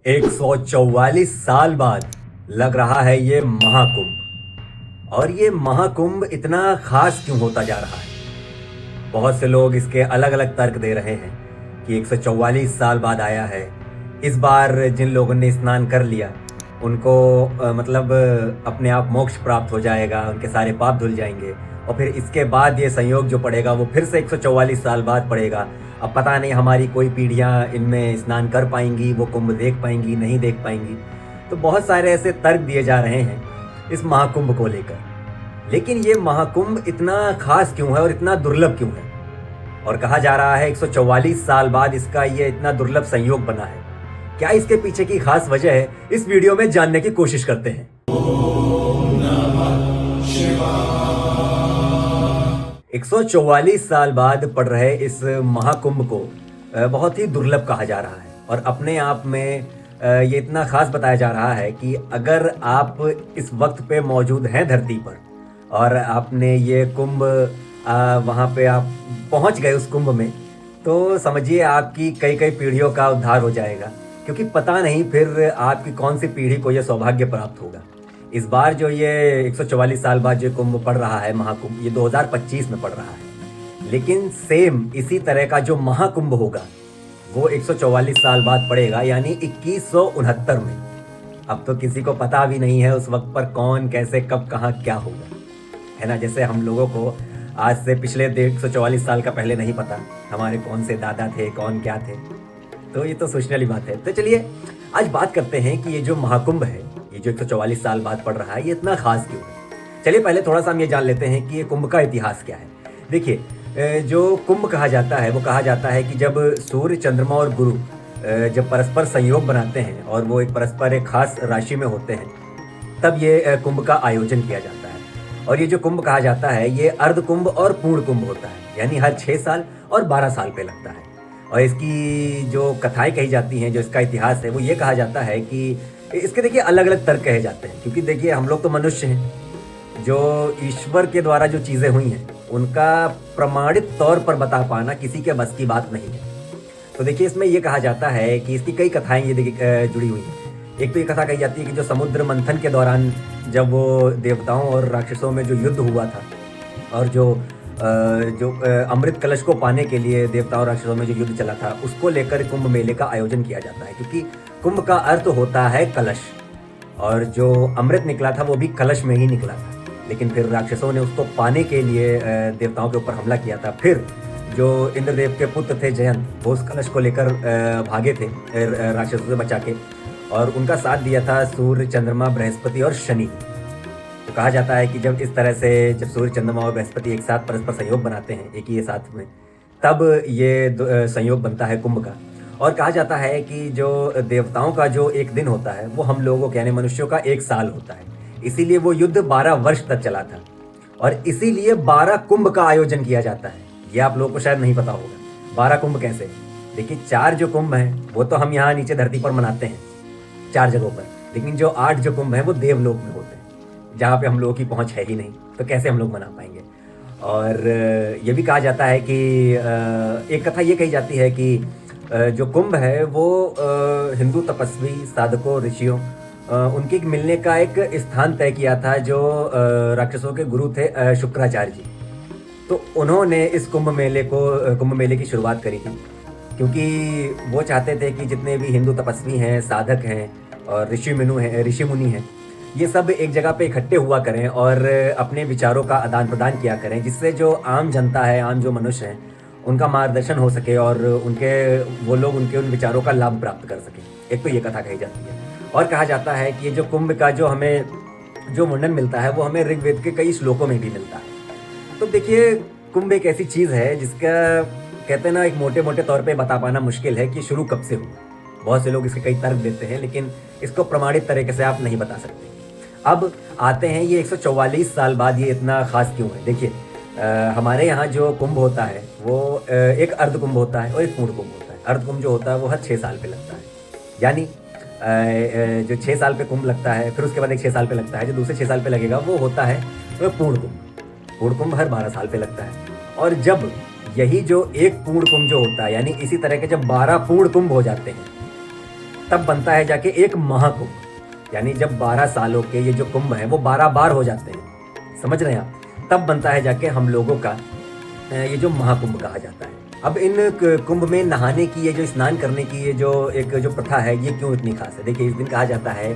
144 साल बाद लग रहा है ये महाकुंभ। और ये महाकुंभ इतना खास क्यों होता जा रहा है? बहुत से लोग इसके अलग अलग तर्क दे रहे हैं कि 144 साल बाद आया है। इस बार जिन लोगों ने स्नान कर लिया उनको अपने आप मोक्ष प्राप्त हो जाएगा, उनके सारे पाप धुल जाएंगे और फिर इसके बाद ये संयोग जो पड़ेगा वो फिर से 144 साल बाद पड़ेगा। अब पता नहीं हमारी कोई पीढ़ियां इनमें स्नान कर पाएंगी, वो कुंभ देख पाएंगी, नहीं देख पाएंगी। तो बहुत सारे ऐसे तर्क दिए जा रहे हैं इस महाकुंभ को लेकर। लेकिन ये महाकुंभ इतना खास क्यों है और इतना दुर्लभ क्यों है? और कहा जा रहा है 144 साल बाद इसका ये इतना दुर्लभ संयोग बना है। क्या इसके पीछे की खास वजह है? इस वीडियो में जानने की कोशिश करते हैं। 144 साल बाद पड़ रहे इस महाकुंभ को बहुत ही दुर्लभ कहा जा रहा है और अपने आप में ये इतना खास बताया जा रहा है कि अगर आप इस वक्त पे मौजूद हैं धरती पर और आपने ये कुंभ वहाँ पे आप पहुँच गए उस कुंभ में, तो समझिए आपकी कई कई पीढ़ियों का उद्धार हो जाएगा, क्योंकि पता नहीं फिर आपकी कौन सी पीढ़ी को यह सौभाग्य प्राप्त होगा। इस बार जो ये 144 साल बाद जो कुंभ पड़ रहा है, महाकुंभ, ये 2025 में पड़ रहा है। लेकिन सेम इसी तरह का जो महाकुंभ होगा वो 144 साल बाद पड़ेगा, यानी 2169 में। अब तो किसी को पता भी नहीं है उस वक्त पर कौन, कैसे, कब, कहाँ, क्या होगा, है ना। जैसे हम लोगों को आज से पिछले 144 साल का पहले नहीं पता हमारे कौन से दादा थे, कौन क्या थे। तो ये तो सोचने वाली बात है। तो चलिए आज बात करते हैं कि ये जो महाकुंभ है, ये जो 144 साल बाद पड़ रहा है, ये इतना खास क्यों है। चलिए पहले थोड़ा सा हम ये जान लेते हैं कि ये कुंभ का इतिहास क्या है। देखिए, जो कुंभ कहा जाता है वो कहा जाता है कि जब सूर्य, चंद्रमा और गुरु जब परस्पर संयोग बनाते हैं और वो परस्पर एक खास राशि में होते हैं, तब ये कुंभ का आयोजन किया जाता है। और ये जो कुंभ कहा जाता है ये अर्ध कुंभ और पूर्ण कुंभ होता है, यानी हर 6 साल और 12 साल पे लगता है। और इसकी जो कथाएं कही जाती हैं, जो इसका इतिहास है, वो ये कहा जाता है कि इसके देखिए अलग अलग तर्क कहे जाते हैं, क्योंकि देखिए हम लोग तो मनुष्य हैं, जो ईश्वर के द्वारा जो चीज़ें हुई हैं उनका प्रमाणित तौर पर बता पाना किसी के बस की बात नहीं है। तो देखिए इसमें ये कहा जाता है कि इसकी कई कथाएं ये देखिए जुड़ी हुई हैं। एक तो ये कथा कही जाती है कि जो समुद्र मंथन के दौरान जब वो देवताओं और राक्षसों में जो युद्ध हुआ था और जो अमृत कलश को पाने के लिए देवताओं और राक्षसों में जो युद्ध चला था, उसको लेकर कुंभ मेले का आयोजन किया जाता है, क्योंकि कुंभ का अर्थ होता है कलश। और जो अमृत निकला था वो भी कलश में ही निकला था, लेकिन फिर राक्षसों ने उसको पाने के लिए देवताओं के ऊपर हमला किया था। फिर जो इंद्रदेव के पुत्र थे जयंत, वो उस कलश को लेकर भागे थे राक्षसों से बचा के, और उनका साथ दिया था सूर्य, चंद्रमा, बृहस्पति और शनि। तो कहा जाता है कि जब इस तरह से जब सूर्य, चंद्रमा और बृहस्पति एक साथ परस्पर संयोग बनाते हैं एक ही साथ में, तब ये संयोग बनता है कुंभ का। और कहा जाता है कि जो देवताओं का जो एक दिन होता है वो हम लोगों के यानी मनुष्यों का 1 साल होता है। इसीलिए वो युद्ध 12 वर्ष तक चला था और इसीलिए 12 कुंभ का आयोजन किया जाता है। ये आप लोगों को शायद नहीं पता होगा। 12 कुंभ कैसे? देखिए 4 जो कुंभ हैं वो तो हम यहाँ नीचे धरती पर मनाते हैं 4 जगहों पर, लेकिन जो 8 जो कुंभ हैं वो देवलोक में होते हैं, जहाँ पे हम लोगों की पहुँच है ही नहीं। तो कैसे हम लोग मना पाएंगे? और ये भी कहा जाता है कि एक कथा ये कही जाती है कि जो कुंभ है वो हिंदू तपस्वी, साधकों, ऋषियों, उनके मिलने का एक स्थान तय किया था, जो राक्षसों के गुरु थे शुक्राचार्य जी। तो उन्होंने इस कुंभ मेले की शुरुआत करी थी, क्योंकि वो चाहते थे कि जितने भी हिंदू तपस्वी हैं, साधक हैं और ऋषि मुनि हैं, ये सब एक जगह पे इकट्ठे हुआ करें और अपने विचारों का आदान प्रदान किया करें, जिससे जो आम जनता है, आम जो मनुष्य हैं, उनका मार्गदर्शन हो सके और वो लोग उनके उन विचारों का लाभ प्राप्त कर सकें। एक तो ये कथा कही जाती है। और कहा जाता है कि ये जो कुंभ का जो हमें जो वर्णन मिलता है वो हमें ऋग्वेद के कई श्लोकों में भी मिलता है। तो देखिए कुंभ एक ऐसी चीज़ है जिसका कहते हैं ना, एक मोटे मोटे तौर पे बता पाना मुश्किल है कि शुरू कब से हुआ। बहुत से लोग इसके कई तर्क देते हैं, लेकिन इसको प्रमाणित तरीके से आप नहीं बता सकते। अब आते हैं ये 144 साल बाद ये इतना खास क्यों है। देखिए हमारे यहाँ जो कुंभ होता है वो एक अर्ध कुंभ होता है और एक पूर्ण कुंभ होता है। अर्ध कुंभ जो होता है वो हर 6 साल पे लगता है, यानी जो 6 साल पे कुंभ लगता है, फिर उसके बाद एक 6 साल पे लगता है, जो दूसरे 6 साल पे लगेगा वो होता है तो पूर्ण कुंभ। पूर्ण कुंभ हर 12 साल पे लगता है। और जब यही जो एक पूर्ण कुंभ जो होता है, यानी इसी तरह के जब 12 पूर्ण कुंभ हो जाते हैं, तब बनता है जाके एक महाकुंभ। यानी जब 12 सालों के ये जो कुंभ हैं वो 12 बार हो जाते हैं, समझ रहे हैं आप, तब बनता है जाके हम लोगों का ये जो महाकुंभ कहा जाता है। अब इन कुंभ में नहाने की, ये जो स्नान करने की ये जो एक जो प्रथा है, ये क्यों इतनी खास है? देखिए, इस दिन कहा जाता है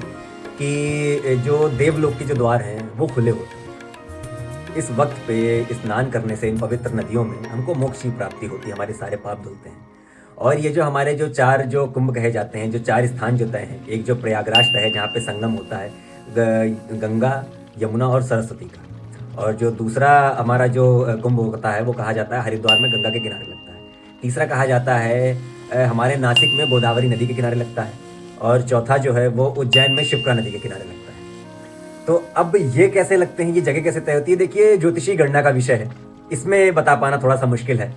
कि जो देवलोक के जो द्वार हैं वो खुले होते हैं। इस वक्त पे स्नान करने से इन पवित्र नदियों में हमको मोक्ष की प्राप्ति होती है, हमारे सारे पाप धुलते हैं। और ये जो हमारे जो 4 जो कुंभ कहे जाते हैं, जो 4 स्थान जो तय हैं, एक जो प्रयागराज तय है जहाँ पे संगम होता है गंगा, यमुना और सरस्वती का। और जो दूसरा हमारा जो कुंभ होता है वो कहा जाता है हरिद्वार में गंगा के किनारे लगता है। तीसरा कहा जाता है हमारे नासिक में गोदावरी नदी के किनारे लगता है। और चौथा जो है वो उज्जैन में शिप्रा नदी के किनारे लगता है। तो अब ये कैसे लगते हैं, ये जगह कैसे तय होती है? देखिए, ज्योतिषी गणना का विषय है, इसमें बता पाना थोड़ा सा मुश्किल है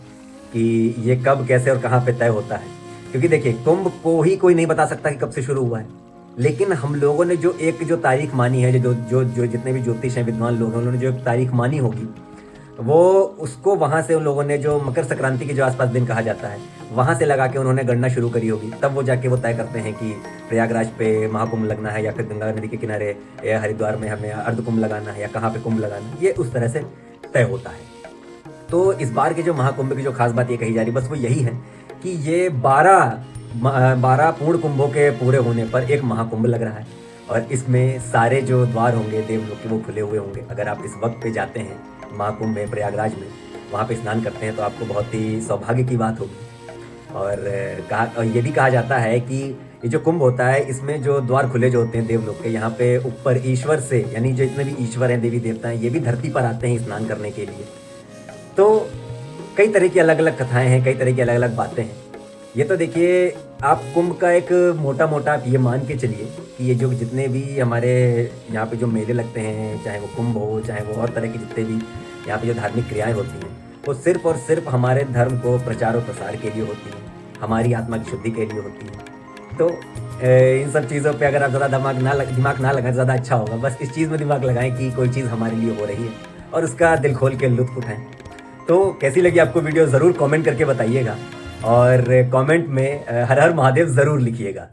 कि ये कब, कैसे और कहाँ पे तय होता है। क्योंकि देखिए, कुंभ को ही कोई नहीं बता सकता कि कब से शुरू हुआ है, लेकिन हम लोगों ने जो एक जो तारीख मानी है, जो जो जो जितने भी ज्योतिष हैं, विद्वान लोग हैं, उन्होंने जो एक तारीख मानी होगी, वो उसको वहाँ से उन लोगों ने जो मकर संक्रांति के जो आसपास दिन कहा जाता है, वहाँ से लगा के उन्होंने गणना शुरू करी होगी। तब वो जाके वो तय करते हैं कि प्रयागराज पे महाकुंभ लगना है, या फिर गंगा नदी के किनारे या हरिद्वार में हमें अर्धकुंभ लगाना है, या कहाँ पे कुंभ लगाना है, ये उस तरह से तय होता है। तो इस बार के जो महाकुंभ की जो खास बात ये कही जा रही, बस वो यही है कि ये 12 पूर्ण कुंभों के पूरे होने पर एक महाकुंभ लग रहा है। और इसमें सारे जो द्वार होंगे देवलोक के वो खुले हुए होंगे। अगर आप इस वक्त पे जाते हैं महाकुंभ में, प्रयागराज में, वहाँ पे स्नान करते हैं, तो आपको बहुत ही सौभाग्य की बात होगी। और ये भी कहा जाता है कि ये जो कुंभ होता है, इसमें जो द्वार खुले जो होते हैं देवलोक के, यहाँ पे ऊपर ईश्वर से, यानी जो जितने भी ईश्वर हैं, देवी देवता हैं, ये भी धरती पर आते हैं स्नान करने के लिए। तो कई तरह की अलग अलग कथाएं हैं, कई तरह की अलग अलग बातें हैं। ये तो देखिए, आप कुंभ का एक मोटा मोटा आप ये मान के चलिए कि ये जो जितने भी हमारे यहाँ पे जो मेले लगते हैं, चाहे वो कुंभ हो, चाहे वो और तरह के जितने भी यहाँ पे जो धार्मिक क्रियाएं होती हैं, वो सिर्फ और सिर्फ हमारे धर्म को प्रचार और प्रसार के लिए होती हैं, हमारी आत्मा की शुद्धि के लिए होती हैं। तो इन सब चीज़ों पे अगर आप ज़्यादा दिमाग ना लगाएं, ज़्यादा अच्छा होगा। बस इस चीज़ में दिमाग लगाएं कि कोई चीज़ हमारे लिए हो रही है और उसका दिल खोल के लुत्फ़ उठाएं। तो कैसी लगी आपको वीडियो, ज़रूर कमेंट करके बताइएगा, और कमेंट में हर हर महादेव ज़रूर लिखिएगा।